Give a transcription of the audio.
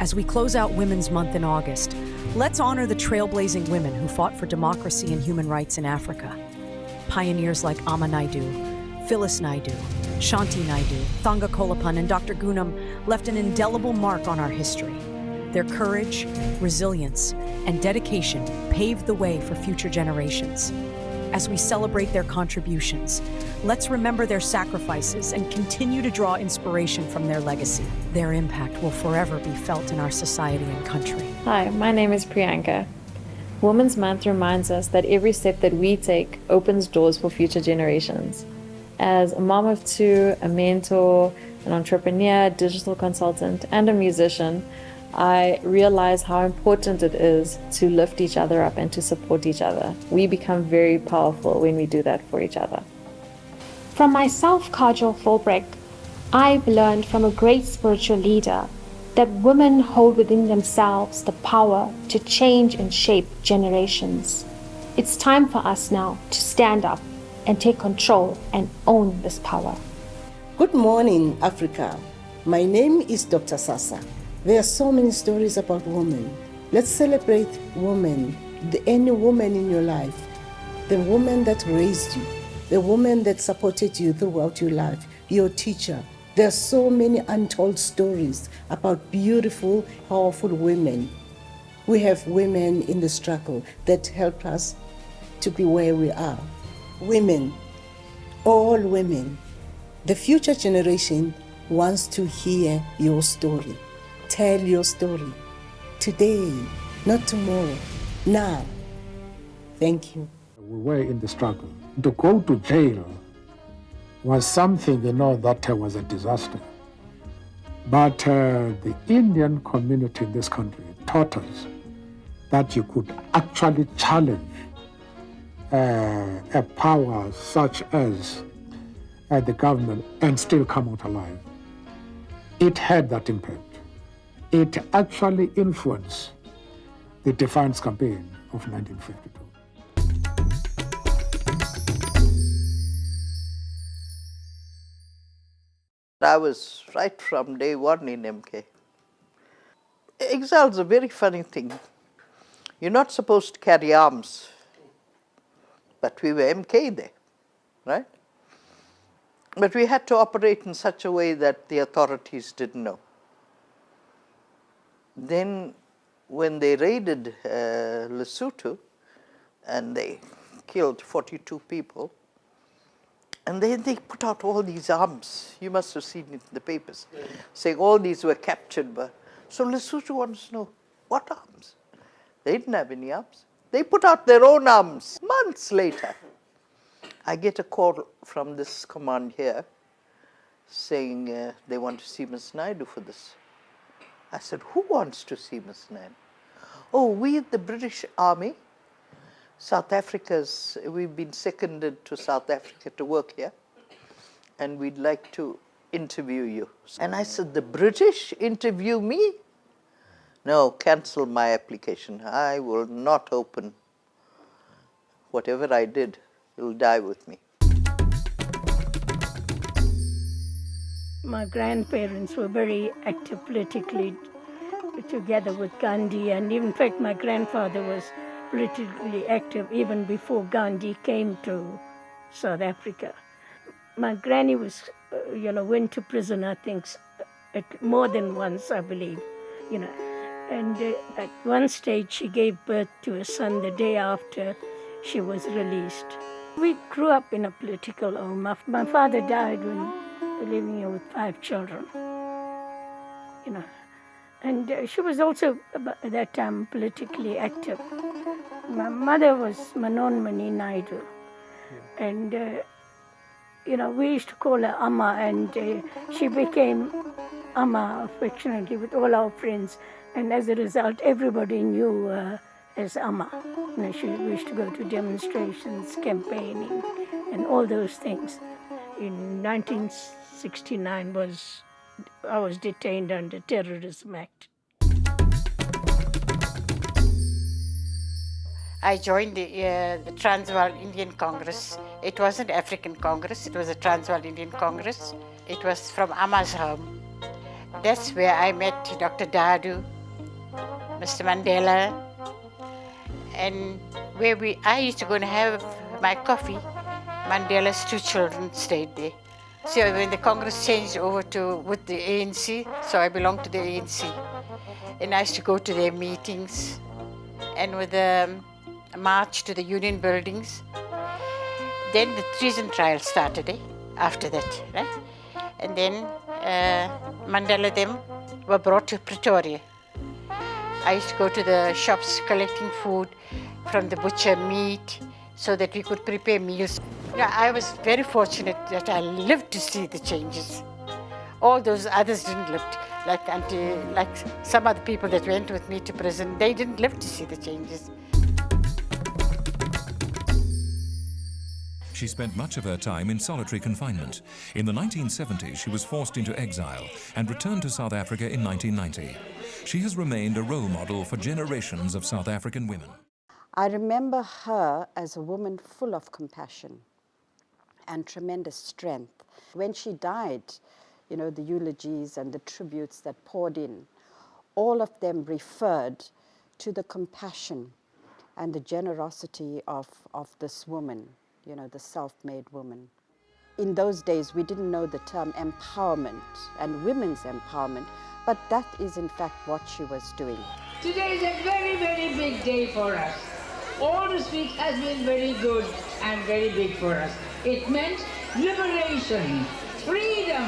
As we close out Women's Month in August, let's honor the trailblazing women who fought for democracy and human rights in Africa. Pioneers like A.M.A Naidoo, Phyllis Naidoo, Shanti Naidoo, Thanga Kollapan, and Dr. Goonam left an indelible mark on our history. Their courage, resilience, and dedication paved the way for future generations. As we celebrate their contributions, let's remember their sacrifices and continue to draw inspiration from their legacy. Their impact will forever be felt in our society and country. Hi, my name is Priyanka. Women's Month reminds us that every step that we take opens doors for future generations. As a mom of two, a mentor, an entrepreneur, digital consultant, and a musician, I realize how important it is to lift each other up and to support each other. We become very powerful when we do that for each other. From myself, Kajal Philbrick, I've learned from a great spiritual leader that women hold within themselves the power to change and shape generations. It's time for us now to stand up and take control and own this power. Good morning, Africa. My name is Dr. Sasa. There are so many stories about women. Let's celebrate women, any woman in your life, the woman that raised you, the woman that supported you throughout your life, your teacher. There are so many untold stories about beautiful, powerful women. We have women in the struggle that help us to be where we are. Women, all women. The future generation wants to hear your story. Tell your story. Today, not tomorrow, now. Thank you. We were in the struggle. To go to jail was something, that was a disaster. But the Indian community in this country taught us that you could actually challenge a power such as the government and still come out alive. It had that impact. It actually influenced the Defiance Campaign of 1952. I was right from day one in MK. Exile's a very funny thing. You're not supposed to carry arms, but we were MK there, right? But we had to operate in such a way that the authorities didn't know. Then when they raided Lesotho and they killed 42 people, and then they put out all these arms. You must have seen it in the papers, saying all these were captured. So Lesotho wants to know, what arms? They didn't have any arms. They put out their own arms. Months later, I get a call from this command here saying they want to see Ms. Naidoo for this. I said, who wants to see Ms. Naidoo? Oh, we, the British Army, we've been seconded to South Africa to work here, and we'd like to interview you. And I said, the British interview me? No, cancel my application. I will not open. Whatever I did, it'll die with me. My grandparents were very active politically together with Gandhi, and in fact my grandfather was politically active even before Gandhi came to South Africa. My granny was, went to prison, I think, more than once, I believe, And at one stage she gave birth to a son the day after she was released. We grew up in a political home. My father died when living here with 5 children, And she was also, at that time, politically active. My mother was A.M.A Naidoo. And, we used to call her Amma, and she became Amma affectionately with all our friends. And as a result, everybody knew her as Amma. We used to go to demonstrations, campaigning, and all those things. In 1969 I was detained under Terrorism Act. I joined the Transvaal Indian Congress. It wasn't African Congress, it was a Transvaal Indian Congress. It was from Amma's home. That's where I met Dr. Naidoo, Mr. Mandela, and I used to go and have my coffee, Mandela's 2 children stayed there. So when the Congress changed over with the ANC, so I belonged to the ANC, and I used to go to their meetings, and with the march to the union buildings. Then the treason trial started after that, right? And then Mandela them were brought to Pretoria. I used to go to the shops collecting food from the butcher, meat, so that we could prepare meals. Yeah, I was very fortunate that I lived to see the changes. All those others didn't live, like some other people that went with me to prison, they didn't live to see the changes. She spent much of her time in solitary confinement. In the 1970s, she was forced into exile and returned to South Africa in 1990. She has remained a role model for generations of South African women. I remember her as a woman full of compassion and tremendous strength. When she died, you know, the eulogies and the tributes that poured in, all of them referred to the compassion and the generosity of this woman, you know, the self-made woman. In those days, we didn't know the term empowerment and women's empowerment, but that is in fact what she was doing. Today is a very, very big day for us. All this week has been very good and very big for us. It meant liberation, freedom,